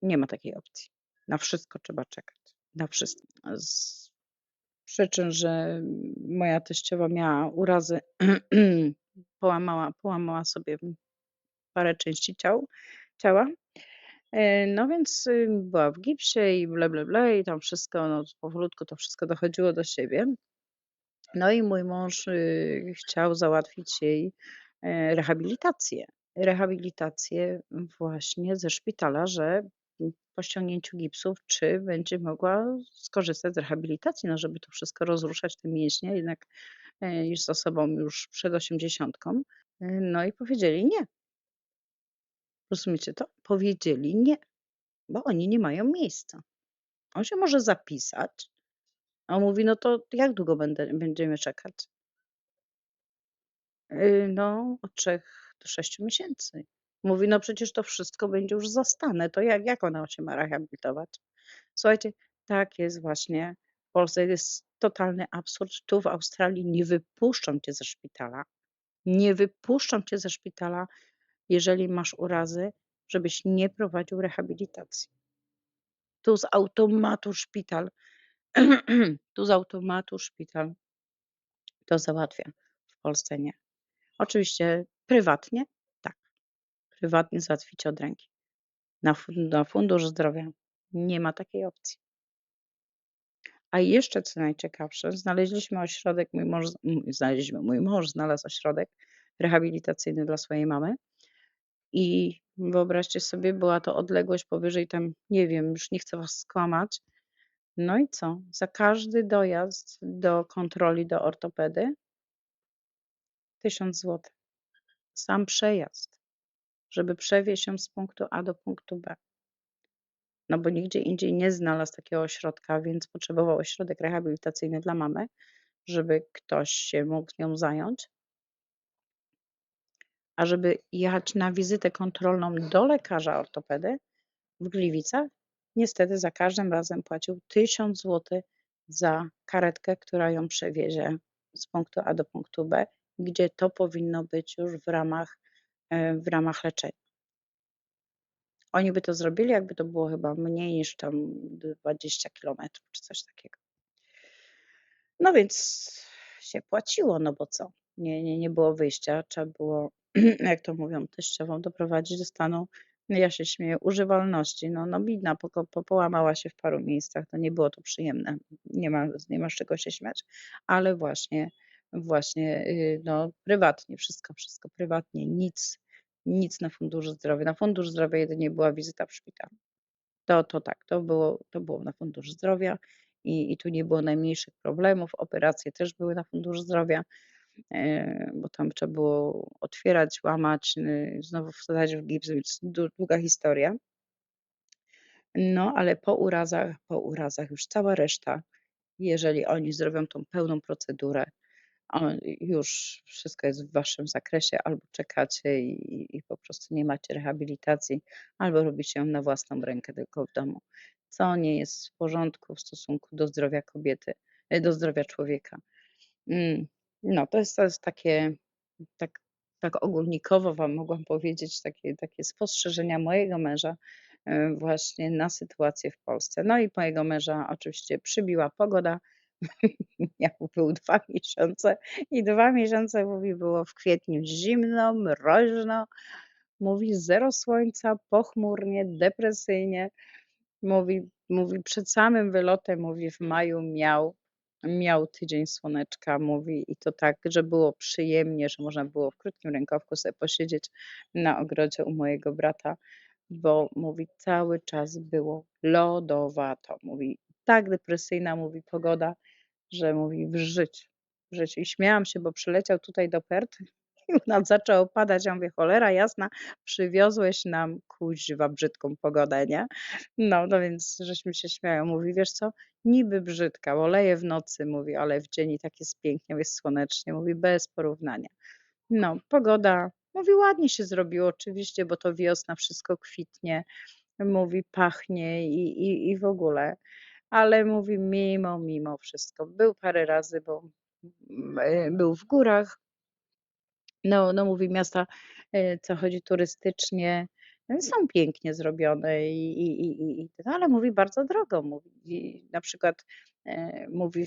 Nie ma takiej opcji. Na wszystko trzeba czekać. Na wszystko. Z przyczyn, że moja teściowa miała urazy, połamała sobie parę części ciała. No więc, była w gipsie i ble, ble, ble i tam wszystko, no powolutku to wszystko dochodziło do siebie. No i mój mąż, chciał załatwić jej, rehabilitację. Rehabilitację właśnie ze szpitala, że, po ściągnięciu gipsów, czy będzie mogła skorzystać z rehabilitacji, no żeby to wszystko rozruszać, te mięśnie, jednak, jest osobą już przed 80. No i powiedzieli nie. Rozumiecie to? Powiedzieli nie, bo oni nie mają miejsca. On się może zapisać, a on mówi: „No to jak długo będziemy czekać?” No, od 3 do 6 miesięcy. Mówi: „No przecież to wszystko będzie już zastane, to jak ona się ma rehabilitować?” Słuchajcie, tak jest właśnie w Polsce, jest totalny absurd. Tu w Australii nie wypuszczą cię ze szpitala. Nie wypuszczą cię ze szpitala, jeżeli masz urazy, żebyś nie prowadził rehabilitacji. Tu z automatu szpital tu z automatu szpital to załatwia, w Polsce nie. Oczywiście prywatnie tak, prywatnie załatwicie od ręki. Na Fundusz Zdrowia nie ma takiej opcji. A jeszcze co najciekawsze, znaleźliśmy ośrodek, mój mąż znalazł ośrodek rehabilitacyjny dla swojej mamy i wyobraźcie sobie, była to odległość powyżej tam, nie wiem, już nie chcę was skłamać. No i co? Za każdy dojazd do kontroli do ortopedy 1000 zł. Sam przejazd, żeby przewieźć ją z punktu A do punktu B. No bo nigdzie indziej nie znalazł takiego ośrodka, więc potrzebował ośrodek rehabilitacyjny dla mamy, żeby ktoś się mógł nią zająć. A żeby jechać na wizytę kontrolną do lekarza ortopedy w Gliwicach, niestety za każdym razem płacił 1000 zł za karetkę, która ją przewiezie z punktu A do punktu B, gdzie to powinno być już w ramach leczenia. Oni by to zrobili, jakby to było chyba mniej niż tam 20 kilometrów czy coś takiego. No więc się płaciło, no bo co? Nie było wyjścia, trzeba było, jak to mówią, teściową doprowadzić do stanu, no ja się śmieję, używalności. No bidna, połamała się w paru miejscach, to nie było to przyjemne. Nie ma z czego się śmiać, ale właśnie, no prywatnie, wszystko prywatnie, nic na Fundusz Zdrowia. Na Fundusz Zdrowia jedynie była wizyta w szpitalu. To tak, to było na Fundusz Zdrowia i tu nie było najmniejszych problemów. Operacje też były na Fundusz Zdrowia, bo tam trzeba było otwierać, łamać, znowu wsadzać w gips, więc długa historia. No, ale po urazach już cała reszta, jeżeli oni zrobią tą pełną procedurę, już wszystko jest w waszym zakresie, albo czekacie i po prostu nie macie rehabilitacji, albo robicie ją na własną rękę tylko w domu, co nie jest w porządku w stosunku do zdrowia kobiety, do zdrowia człowieka. No, to jest takie, tak tak ogólnikowo wam mogłam powiedzieć, takie spostrzeżenia mojego męża, właśnie na sytuację w Polsce. No i mojego męża oczywiście przybiła pogoda. Był 2 miesiące i 2 miesiące, mówi, było w kwietniu zimno, mroźno, mówi, zero słońca, pochmurnie, depresyjnie. Mówi, przed samym wylotem, mówi, w maju miał tydzień słoneczka, mówi, i to tak, że było przyjemnie, że można było w krótkim rękawku sobie posiedzieć na ogrodzie u mojego brata. bo mówi cały czas było lodowato. Mówi tak depresyjna mówi pogoda, że mówi w życiu. I śmiałam się, bo przyleciał tutaj do Perth i u nas zaczęło padać. Ja mówię: „Cholera jasna, przywiozłeś nam kuźwa brzydką pogodę, nie?” No więc żeśmy się śmiały. Mówi: „Wiesz co, niby brzydka, bo leje w nocy”, mówi, „ale w dzień i tak jest pięknie, jest słonecznie”, mówi, „bez porównania”. No, pogoda, mówi, ładnie się zrobiło oczywiście, bo to wiosna, wszystko kwitnie, mówi, pachnie i w ogóle. Ale mówi, mimo wszystko był parę razy, bo, był w górach, no mówi miasta, co chodzi turystycznie, są pięknie zrobione i ten, ale mówi bardzo drogo, mówi. I na przykład, mówi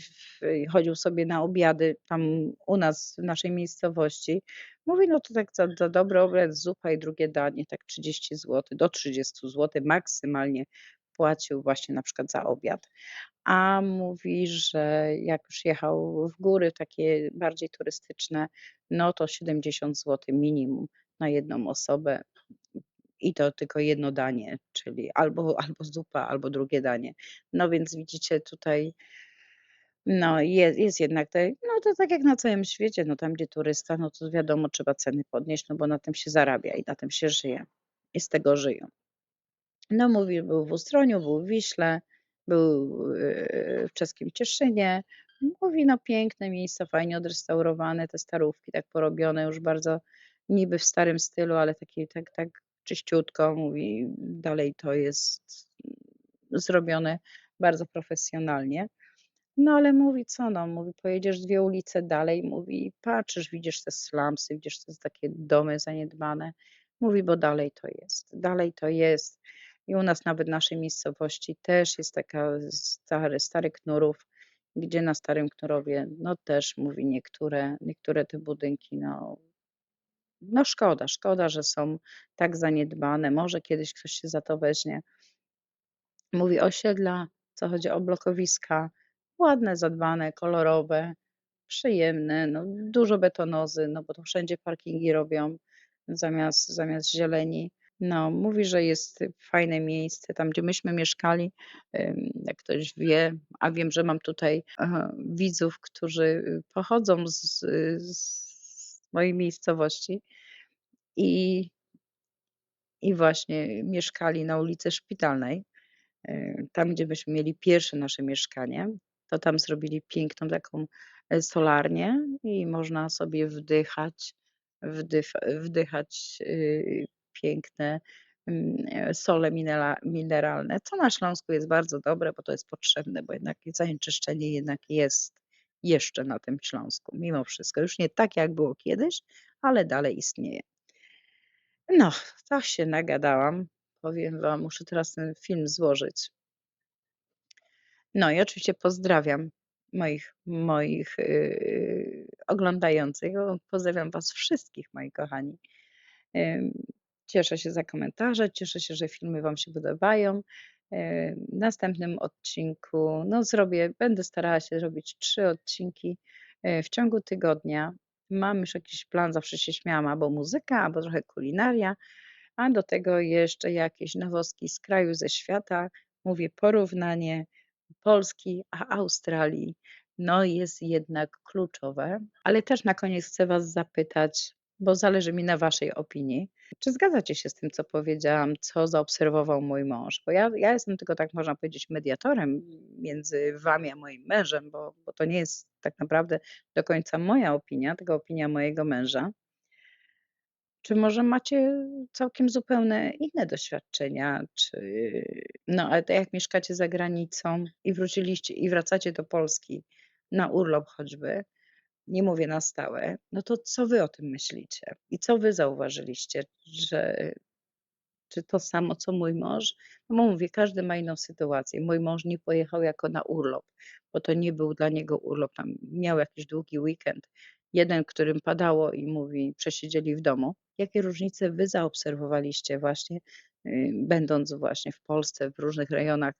chodził sobie na obiady tam u nas w naszej miejscowości. Mówi, no to tak za dobry obiad, zupa i drugie danie, tak 30 zł, do 30 zł maksymalnie płacił właśnie na przykład za obiad. A mówi, że jak już jechał w góry takie bardziej turystyczne, no to 70 zł minimum na jedną osobę i to tylko jedno danie, czyli albo zupa, albo drugie danie. No więc widzicie tutaj, no jest jednak no to tak jak na całym świecie, no tam gdzie turysta, no to wiadomo trzeba ceny podnieść, no bo na tym się zarabia i na tym się żyje i z tego żyją. No mówi, był w Ustroniu, był w Wiśle, był, w czeskim Cieszynie. Mówi, no piękne miejsca, fajnie odrestaurowane, te starówki tak porobione już bardzo niby w starym stylu, ale takie tak czyściutko. Mówi, dalej to jest zrobione bardzo profesjonalnie. No ale mówi co no, mówi pojedziesz 2 ulice dalej, mówi patrzysz, widzisz te slumsy, widzisz te takie domy zaniedbane. Mówi, bo dalej to jest. I u nas nawet w naszej miejscowości też jest taka stary Knurów, gdzie na Starym Knurowie, no też mówi niektóre te budynki, no szkoda, że są tak zaniedbane. Może kiedyś ktoś się za to weźmie. Mówi osiedla, co chodzi o blokowiska, ładne, zadbane, kolorowe, przyjemne, no dużo betonozy, no bo to wszędzie parkingi robią zamiast zieleni. No, mówi, że jest fajne miejsce, tam gdzie myśmy mieszkali, jak ktoś wie, a wiem, że mam tutaj, widzów, którzy, pochodzą z mojej miejscowości i i właśnie mieszkali na ulicy Szpitalnej. Tam, gdzie myśmy mieli pierwsze nasze mieszkanie, to tam zrobili piękną taką, solarnię i można sobie wdychać, piękne, sole mineralne, co na Śląsku jest bardzo dobre, bo to jest potrzebne, bo jednak zanieczyszczenie jednak jest jeszcze na tym Śląsku mimo wszystko. Już nie tak, jak było kiedyś, ale dalej istnieje. No, to się nagadałam. Powiem wam, muszę teraz ten film złożyć. No i oczywiście pozdrawiam moich, oglądających. Pozdrawiam was wszystkich, moi kochani. Ym, Cieszę się za komentarze, cieszę się, że filmy wam się podobają. W następnym odcinku, no będę starała się robić 3 odcinki, w ciągu tygodnia. Mam już jakiś plan, zawsze się śmiałam, albo muzyka, albo trochę kulinaria, a do tego jeszcze jakieś nowostki z kraju, ze świata. Mówię porównanie Polski, a Australii, no jest jednak kluczowe. Ale też na koniec chcę was zapytać, bo zależy mi na waszej opinii. Czy zgadzacie się z tym, co powiedziałam, co zaobserwował mój mąż? Bo ja jestem tylko, tak można powiedzieć, mediatorem między wami a moim mężem, bo to nie jest tak naprawdę do końca moja opinia, tylko opinia mojego męża. Czy może macie całkiem zupełnie inne doświadczenia? No, ale to jak mieszkacie za granicą i wróciliście i wracacie do Polski na urlop choćby, nie mówię na stałe, no to co wy o tym myślicie? I co wy zauważyliście, że czy to samo co mój mąż? No bo mówię, każdy ma inną sytuację. Mój mąż nie pojechał jako na urlop, bo to nie był dla niego urlop, tam miał jakiś długi weekend, jeden, którym padało i mówi, przesiedzieli w domu. Jakie różnice wy zaobserwowaliście właśnie, będąc właśnie w Polsce, w różnych rejonach,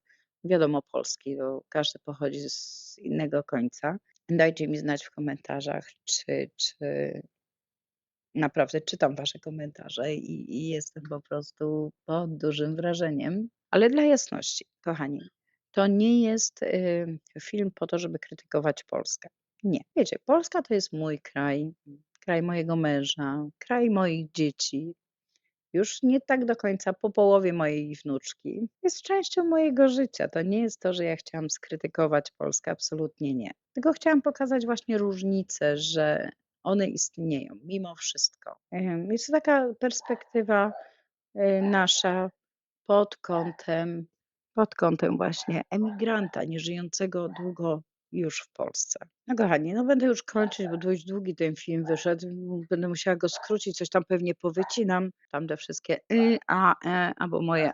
wiadomo Polski, bo każdy pochodzi z innego końca. Dajcie mi znać w komentarzach, czy Naprawdę czytam wasze komentarze i jestem po prostu pod dużym wrażeniem. Ale dla jasności, kochani, to nie jest, film po to, żeby krytykować Polskę. Nie. Wiecie, Polska to jest mój kraj, kraj mojego męża, kraj moich dzieci. Już nie tak do końca, po połowie mojej wnuczki. Jest częścią mojego życia. To nie jest to, że ja chciałam skrytykować Polskę, absolutnie nie. Tylko chciałam pokazać właśnie różnice, że one istnieją mimo wszystko. Jest to taka perspektywa, nasza pod kątem właśnie emigranta nieżyjącego długo już w Polsce. No kochani, no będę już kończyć, bo dość długi ten film wyszedł. Będę musiała go skrócić, coś tam pewnie powycinam. Tam te wszystkie albo moje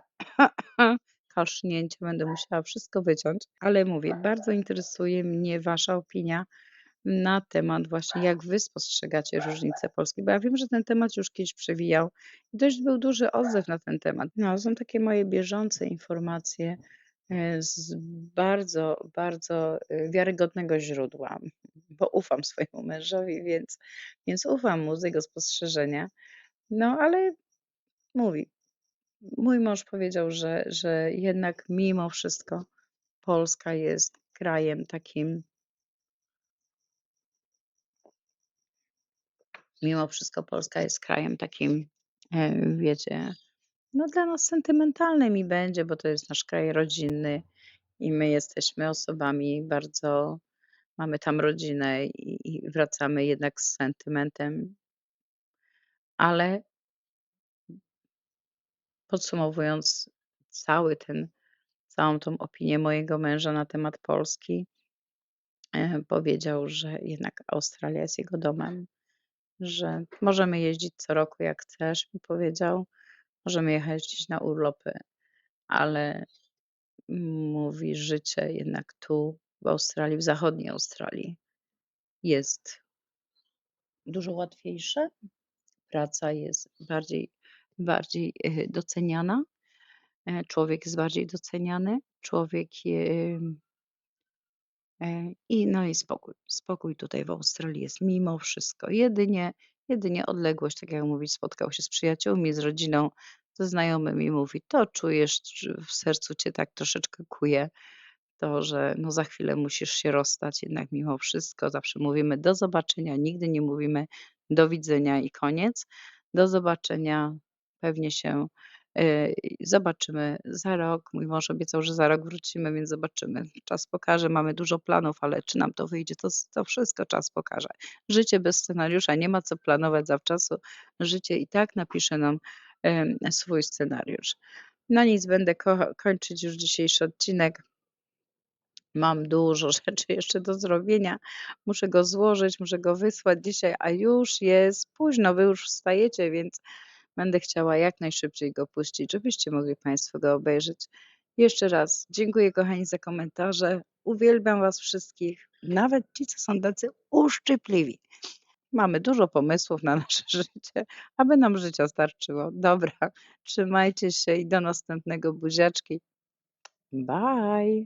kasznięcie będę musiała wszystko wyciąć. Ale mówię, bardzo interesuje mnie wasza opinia na temat właśnie, jak wy spostrzegacie różnice Polski, bo ja wiem, że ten temat już kiedyś przewijał i dość był duży odzew na ten temat. No, są takie moje bieżące informacje z bardzo, bardzo wiarygodnego źródła, bo ufam swojemu mężowi, więc ufam mu z jego spostrzeżenia. No, ale mówi, mój mąż powiedział, że jednak mimo wszystko Polska jest krajem takim, mimo wszystko Polska jest krajem takim, wiecie, no dla nas sentymentalnym i będzie, bo to jest nasz kraj rodzinny i my jesteśmy osobami bardzo, mamy tam rodzinę i wracamy jednak z sentymentem. Ale podsumowując całą tą opinię mojego męża na temat Polski, powiedział, że jednak Australia jest jego domem, że możemy jeździć co roku jak chcesz, mi powiedział, możemy jechać gdzieś na urlopy, ale mówi, życie jednak tu w Australii, w zachodniej Australii jest dużo łatwiejsze, praca jest bardziej doceniana, człowiek jest bardziej doceniany, i no i spokój. Spokój tutaj w Australii jest mimo wszystko. Jedynie odległość, tak jak mówi, spotkał się z przyjaciółmi, z rodziną, ze znajomymi, mówi, to czujesz, w sercu cię tak troszeczkę kuje. To, że no za chwilę musisz się rozstać, jednak mimo wszystko zawsze mówimy do zobaczenia, nigdy nie mówimy do widzenia i koniec. Do zobaczenia, pewnie się zobaczymy za rok. Mój mąż obiecał, że za rok wrócimy, więc zobaczymy. Czas pokaże, mamy dużo planów, ale czy nam to wyjdzie, to wszystko czas pokaże. Życie bez scenariusza, nie ma co planować zawczasu. Życie i tak napisze nam swój scenariusz. Na nic, będę kończyć już dzisiejszy odcinek. Mam dużo rzeczy jeszcze do zrobienia. Muszę go złożyć, muszę go wysłać dzisiaj, a już jest późno. Wy już wstajecie, więc będę chciała jak najszybciej go puścić, żebyście mogli państwo go obejrzeć. Jeszcze raz dziękuję kochani za komentarze. Uwielbiam was wszystkich, nawet ci, co są tacy uszczypliwi. Mamy dużo pomysłów na nasze życie, aby nam życia starczyło. Dobra, trzymajcie się i do następnego. Buziaczki. Bye.